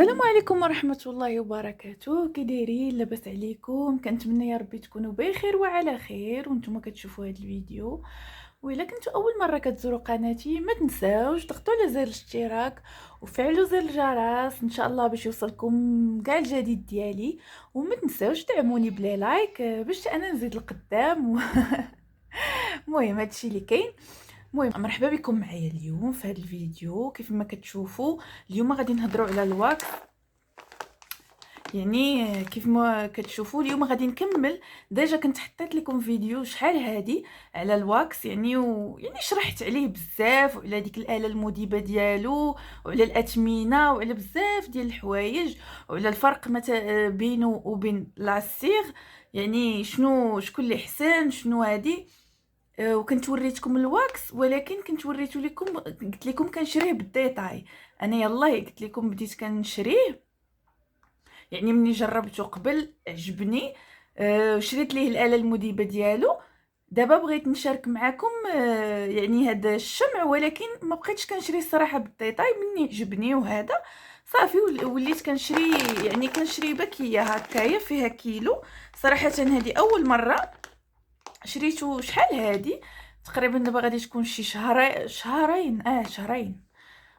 السلام عليكم ورحمة الله وبركاته. كي دايرين؟ لاباس عليكم؟ كنتمنى يا ربي تكونوا بخير وعلى خير وانتم كتشوفوا هذا الفيديو. وإلا كنتوا اول مره كتزوروا قناتي ما تنساوش تضغطوا على زر الاشتراك وفعلوا زر الجرس ان شاء الله باش يوصلكم كاع الجديد ديالي. وما تنساوش دعموني بلا لايك باش انا نزيد لقدام المهم هادشي اللي كاين. المهم مرحبا بكم معايا اليوم في هذا الفيديو. كيف ما كتشوفوا اليوم غادي نهضروا على الواكس. يعني كيف ما كتشوفوا اليوم غادي نكمل. ديجا كنت حطيت لكم فيديو شحال هادي على الواكس يعني شرحت عليه بزاف وعلى ديك الاله المذيبه ديالو وعلى الاثمنه وعلى بزاف ديال الحوايج وعلى الفرق بينه وبين لاسيغ. يعني شكون اللي احسن شنو هادي. وكنت وريتكم الواكس ولكن كنت وريتو لكم قلت لكم كنشريه بالديتاي. انا يلاه قلت لكم بديت كنشريه يعني مني جربته قبل عجبني. وشريت ليه الاله المذيبه ديالو. دابا بغيت نشارك معكم يعني هذا الشمع ولكن ما بقيتش كنشري الصراحه بالديتاي مني عجبني وهذا صافي. وليت كنشري يعني كنشري باكيه هكايا فيها كيلو. صراحه هذه اول مره شريته. شحال هادي تقريبا دابا غادي تكون شي شهرين.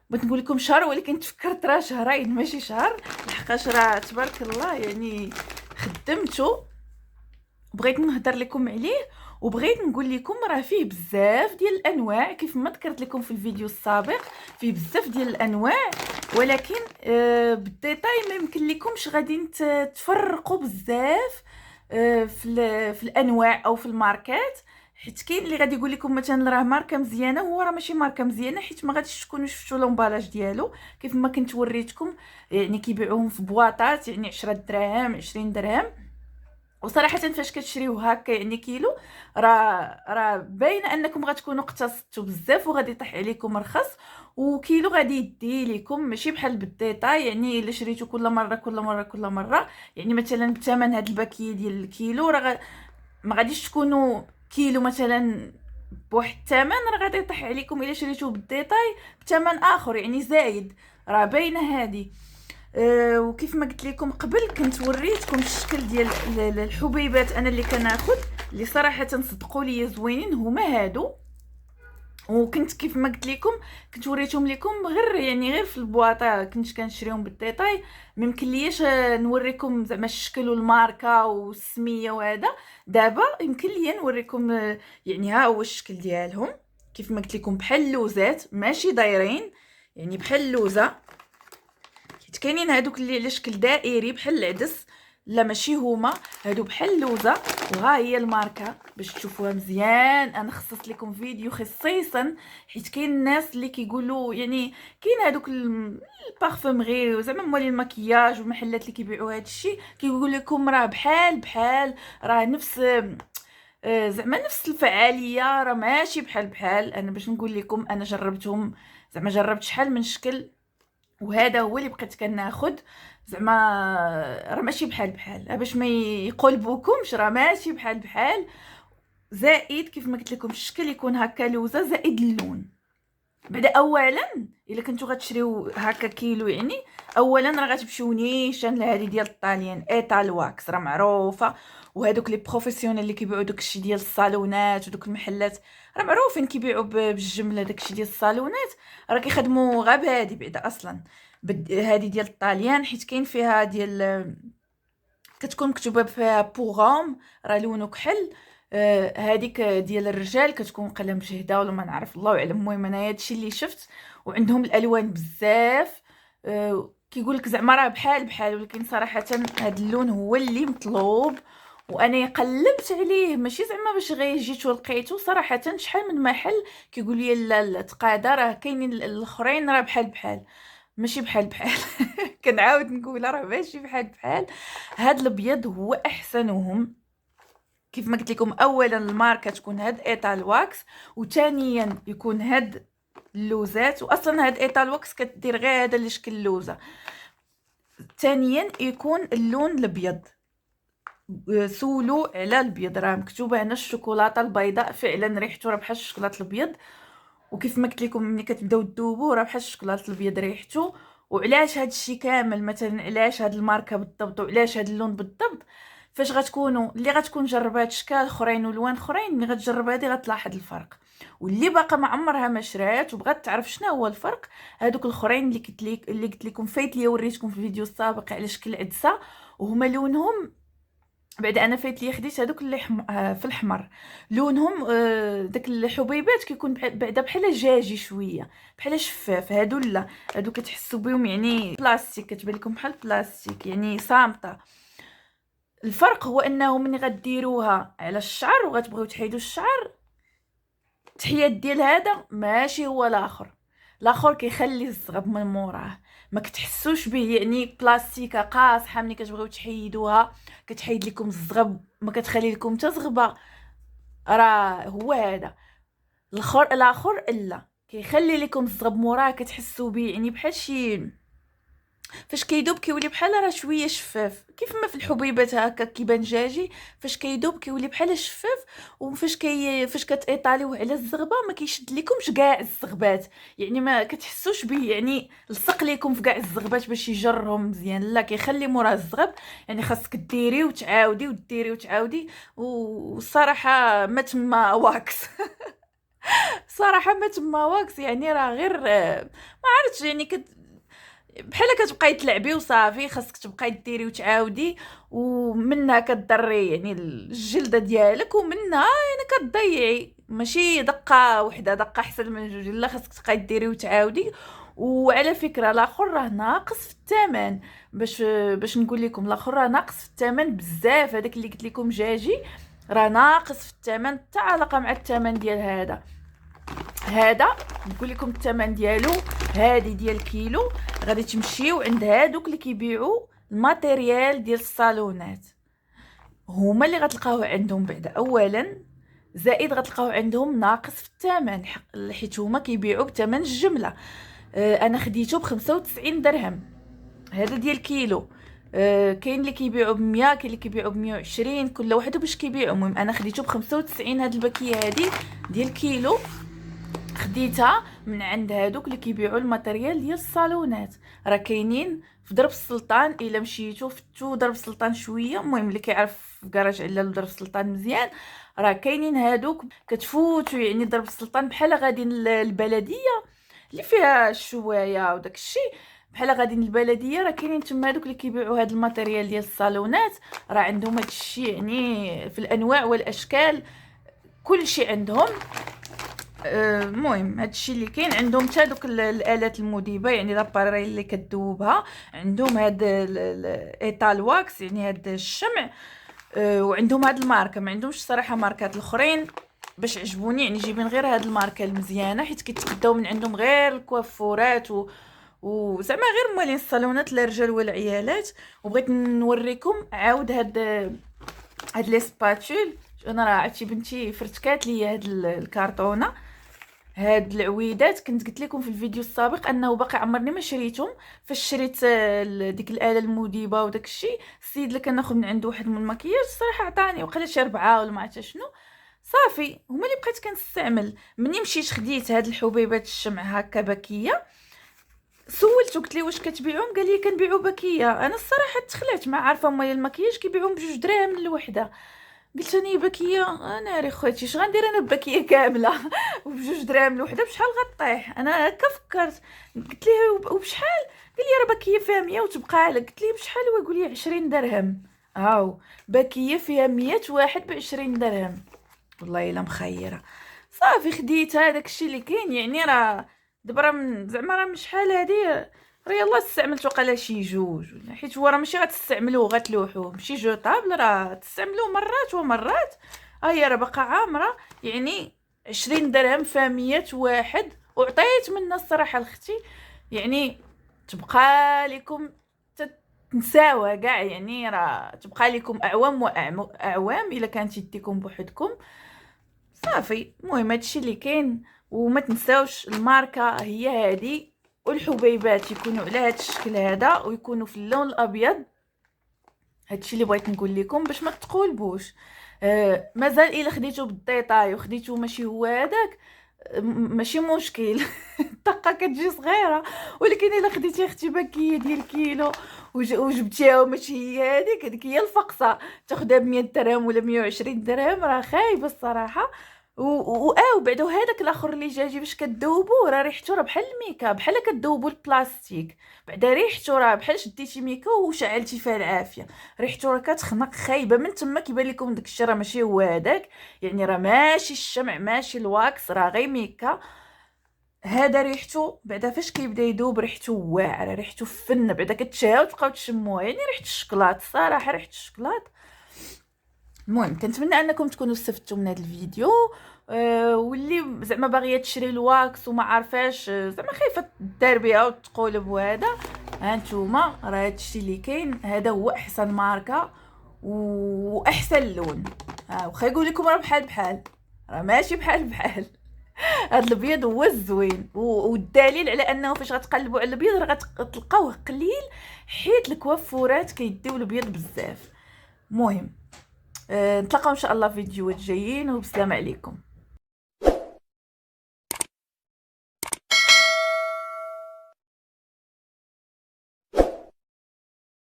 بغيت نقول لكم شهر ولكن تفكرت راه شهرين ماشي شهر. لحقاش راه تبارك الله يعني خدمته. بغيت نهضر لكم عليه وبغيت نقول لكم راه فيه بزاف ديال الانواع كيف ما ذكرت لكم في الفيديو السابق. فيه بزاف ديال الانواع ولكن بالديتاي ما يمكن لكمش غادي تفرقوا بزاف في الانواع او في الماركات. حيت كاين اللي غادي يقول لكم مثلا راه ماركه مزيانه هو راه ماشي ماركه مزيانه حيت ما غاديش تكونوا شفتوا لومبالاج ديالو كيف ما كنت وريتكم. يعني كيبيعوهم في بواطات يعني 10 دراهم 20 درهم. وصراحه فاش كتشريوه هكا يعني كيلو راه باينه انكم غتكونوا اقتصدتوا بزاف وغادي يطيح عليكم رخص. وكيلو غادي يدي لكم ماشي بحال بالديتاي يعني الا شريتو كل مره. يعني مثلا بثمن هاد الباكيه ديال الكيلو راه ما غاديش تكونوا كيلو مثلا بواحد الثمن راه غادي يطيح عليكم الا شريتوه بالديتاي بثمن اخر يعني زايد. راه باينه هذه. وكيف ما قلت لكم قبل كنت وريتكم الشكل ديال الحبيبات انا اللي كناخذ اللي صراحه صدقوا لي زوينين هما هادو. وكنت كيف ما قلت لكم كنت وريتهم لكم غير في البواطه كنت كنشريهم بالديتاي. ما يمكن ليش نوريكم زعما الشكل والماركه والسميه وهذا. دابا يمكن لي نوريكم يعني ها هو الشكل ديالهم. كيف ما قلت لكم بحال اللوزات ماشي دايرين يعني بحال اللوزه. حيت كاينين هادوك اللي على شكل دائري بحال العدس لا ماشي هما هادو بحال اللوزه. وها هي الماركه باش تشوفوها مزيان. انا خصصت لكم فيديو خصيصا حيت كاين الناس اللي كيقولوا يعني كاين هادوك البارفومغي زعما مولي المكياج والمحلات اللي كيبيعوا هذا الشيء كيقول لكم راه بحال راه نفس زعما نفس الفعاليه راه ماشي بحال. انا باش نقول لكم انا جربتهم زعما جربت شحال من شكل وهذا هو اللي بقيت كناخذ. زعما راه ماشي بحال باش ما يقلبوكمش راه ماشي بحال. زائد كيف ما قلت لكم الشكل يكون هكا لوزه زائد اللون. بعدا اولا الا كنتو غتشريو هكا كيلو يعني اولا راه غتمشيو نيشان لهذه ديال الطاليان ايطال واكس راه معروفه. وهذوك لي بروفيسيونيل اللي كيبيعوا داكشي ديال الصالونات ودوك المحلات راه معروفين كيبيعوا بالجمله داكشي ديال الصالونات. راه كيخدموا غير بهادي بعدا اصلا هذه ديال الطاليان حيت كاين فيها ديال كتكون مكتوبه فيها بوغوم راه لونو كحل. هذيك ديال الرجال كتكون قلم مجهده ولا ما نعرف الله اعلم. المهم انا هادشي اللي شفت وعندهم الالوان بزاف. كيقول لك زعما راه بحال ولكن صراحه هذا اللون هو اللي مطلوب. وانا قلبت عليه ماشي زعما باش غير جيت ولقيته صراحه شحال من محل كيقول لي لا تقاده راه كاينين الاخرين راه بحال ماشي بحال كنعاود نقول راه ماشي بحال. هاد الابيض هو احسنهم. كيف ما قلت لكم اولا الماركه تكون هاد ايطال واكس وثانيا يكون هاد اللوزات. واصلا هاد ايطال واكس كدير غير هذا اللي شكل اللوزه. ثانيا يكون اللون الابيض سولو على الابيض راه مكتوبه هنا الشوكولاته البيضاء فعلا ريحته راه بحال الشوكولاته الابيض. وكيف ما قلت لكم ملي كتبداو تذوبوا راه بحال الشوكولاته الابيض ريحته. وعلاش هاد الشيء كامل، مثلا علاش هاد الماركه بالضبط وعلاش هاد اللون بالضبط. فاش غتكونوا اللي غتكون جربات اشكال اخرين والوان اخرين، ملي غتجرب هادي غتلاحظ الفرق. واللي باقا ما عمرها ما شرات وبغات تعرف شنو هو الفرق، هادوك الاخرين اللي قلت لكم فايت ليا وريتكم في الفيديو السابق على شكل عدسه، وهما لونهم بعد انا فايت لي خديت هذوك اللي في الحمر. لونهم داك الحبيبات كيكون بعدا بحال دجاجي شويه، بحال شفاف. هادو لا، هادو كتحسوا بهم يعني بلاستيك، كتبان لكم بحال بلاستيك يعني صامته. الفرق هو انه ملي غديروها على الشعر وغتبغيو تحيدوا الشعر، التحيات ديال هذا ماشي هو الاخر كيخلي الزغب من موراه، ما كتحسوش به يعني بلاستيكه قاصحه. ملي كتبغيو تحيدوها كتحيد لكم الزغب، ما كتخلي لكم حتى زغبه. راه هو هذا الاخر لا، كيخلي لكم الزغب موراه، كتحسوا به يعني بحال شي فاش كيدوب كيولي بحال راه شويه شفاف، كيف ما في الحبيبات هكا كيبان جاجي. فاش كيدوب كيولي بحال شفاف. فاش كتايطاليوه على الزغبه ما كيشد لكمش كاع الزغبات، يعني ما كتحسوش به يعني لصق لكم في كاع الزغبات باش يجرهم مزيان. لا، كيخلي مورا الزغب. يعني خاصك ديري وتعاودي وديري وتعاودي. والصراحه ما تما واكس صراحه ما تما واكس، يعني راه غير ما عرفتش يعني بحال كتبقاي تلعبي وصافي. خاصك تبقاي ديري وتعاودي، ومنها كتضري يعني الجلده ديالك، ومنها يعني كتضيعي. ماشي دقه وحده، دقه احسن من جوج. لا، خاصك تبقاي ديري وتعاودي. وعلى فكره الاخر راه ناقص في الثمن. باش نقول لكم الاخر راه ناقص في الثمن بزاف. هذاك اللي قلت لكم جاجي راه ناقص في الثمن، حتى علاقه مع الثمن ديال هذا. نقول لكم الثمن ديالو. هادي ديال كيلو. غادي تمشيو عند هادوك اللي كيبيعوا الماتيريال ديال الصالونات، هما اللي غتلقاوه عندهم بعدا اولا. زائد غتلقاوه عندهم ناقص في الثمن، حيت هما كيبيعوا بثمن الجمله. انا خديته ب95 درهم. هذا ديال كيلو. كاين اللي كيبيعوا ب100، كاين اللي كيبيعوا ب120، كل واحد باش كيبيعوا. المهم انا خديته ب95. هاد الباكيه هادي ديال كيلو خديتها من عند هادوك اللي كيبيعوا الماتيريال ديال الصالونات. راه كاينين في درب السلطان، الا مشيتو فتو درب السلطان شويه. المهم اللي كيعرف في كراج علال درب السلطان مزيان، راه كاينين هادوك. كتفوتوا يعني درب السلطان بحال غادي البلديه اللي فيها الشوايه وداك الشيء، بحال غادي البلديه. راه كاينين تما هادوك اللي كيبيعوا هاد الماتيريال ديال الصالونات. راه عندهم هاد الشيء يعني في الانواع والاشكال، كل شيء عندهم. المهم هادشي اللي كاين عندهم. حتى دوك الالات المذيبه يعني لاباري اللي كدوبها عندهم. هاد ايطال واكس يعني هاد الشمع. وعندهم هاد الماركه. ما عندهمش صراحه ماركات الاخرين باش عجبوني، يعني جايبين غير هاد الماركه المزيانه، حيت كيتقداو من عندهم غير الكوافورات وزعما غير مالين الصالونات للرجال والعيالات. وبغيت نوريكم عاود هاد لي سباتول. انا راه عرفتي بنتي فرتكات ليا هاد الكارطونه. هاد العويدات كنت قلت لكم في الفيديو السابق انه باقي عمرني ما شريتهم. فاش شريت ديك الاله المذيبه وداك الشيء، السيد اللي كناخذ من عنده واحد من المكياج الصراحه عطاني وقال شي 4 ولا ما عرفت شنو. صافي هما اللي بقيت كنستعمل. مني مشيت خديت هاد الحبيبات الشمع هكا باكيه، سولته قلت ليه واش كتبيعوهم؟ قال لي كنبيعوا باكيه. انا الصراحه تخلعت، ما عارفه هما المكياج كيبيعوهم ب2 دراهم الوحده. قلت انا باكيه انا ري خواتي اش غندير انا باكيه كامله وب2 دراهم الوحده بشحال غطيح؟ انا هكا فكرت. قلت ليه وبشحال؟ قال لي راه باكيه فيها 100 وتبقى لك. قلت ليه بشحال؟ هو يقول لي 20 درهم. هاو باكيه فيها 100 واحد ب20 درهم. والله الا مخيره. صافي خديت هذاك الشيء اللي كاين. يعني راه دابا راه زعما راه من شحال هادي راه يلاه استعملتو قال شي 2، حيت هو راه ماشي غتستعملوه غتلوحوه، ماشي جوطابل، راه تستعملوه مرات ومرات. هي راه باقا عامره يعني 20 درهم فيها 100 واحد. وعطيت منها الصراحه لختي، يعني تبقى لكم تنساوها كاع. يعني راه تبقى لكم اعوام واعوام الا كانت يديكم بوحدكم. صافي المهم هادشي اللي كاين. وما تنساوش الماركه هي هذه، والحبيبات يكونوا على هذا الشكل هذا ويكونوا في اللون الابيض. هادشي اللي بغيت نقول لكم باش ما تقولبوش. مازال الا خديتو بالديطاي وخديتو ماشي هو هذاك، ماشي مشكل. الطاقه كتجي صغيره، ولكن الا خديتي اختي باكيه ديال كيلو وجبتيها وماشي هي هذيك هي الفقصه، تاخدها ب 100 درهم ولا 120 درهم، راه خايبه الصراحه. وبعدا هذاك الاخر اللي جاجي باش كدوبو راه ريحته راه بحال الميكا، بحال كدوبو البلاستيك، بعدا ريحته راه بحال شديتي ميكا وشعلتي فيها العافيه، ريحته راه كتخنق خايبه. من تما كيبان لكم داك الشيء راه ماشي هو هذاك، يعني راه ماشي الشمع ماشي الواكس، راه غير ميكا. هذا ريحته بعدا فاش كيبدا يذوب ريحته واعره، ريحته فن، بعدا كتشهاو تبقاو تشموها، يعني ريحه الشكلاط الصراحه، ريحه الشكلاط. المهم كنتمنى انكم تكونوا استفدتوا من هذا الفيديو. واللي زعما باغيه تشري الواكس وما عارفاش، زعما خايفه دار بها وتقولب وهذا، ها نتوما راه هادشي اللي كاين، هذا هو احسن ماركه واحسن لون. واخا يقول لكم راه بحال بحال، راه ماشي بحال بحال. هاد الابيض هو الزوين، والدليل على انه فاش غتقلبوا على الابيض راه غتلقاوه قليل، حيت الكوافورات كيديو الابيض بزاف. المهم نتلاقاو ان شاء الله في فيديوهات جايين، وبسلام عليكم.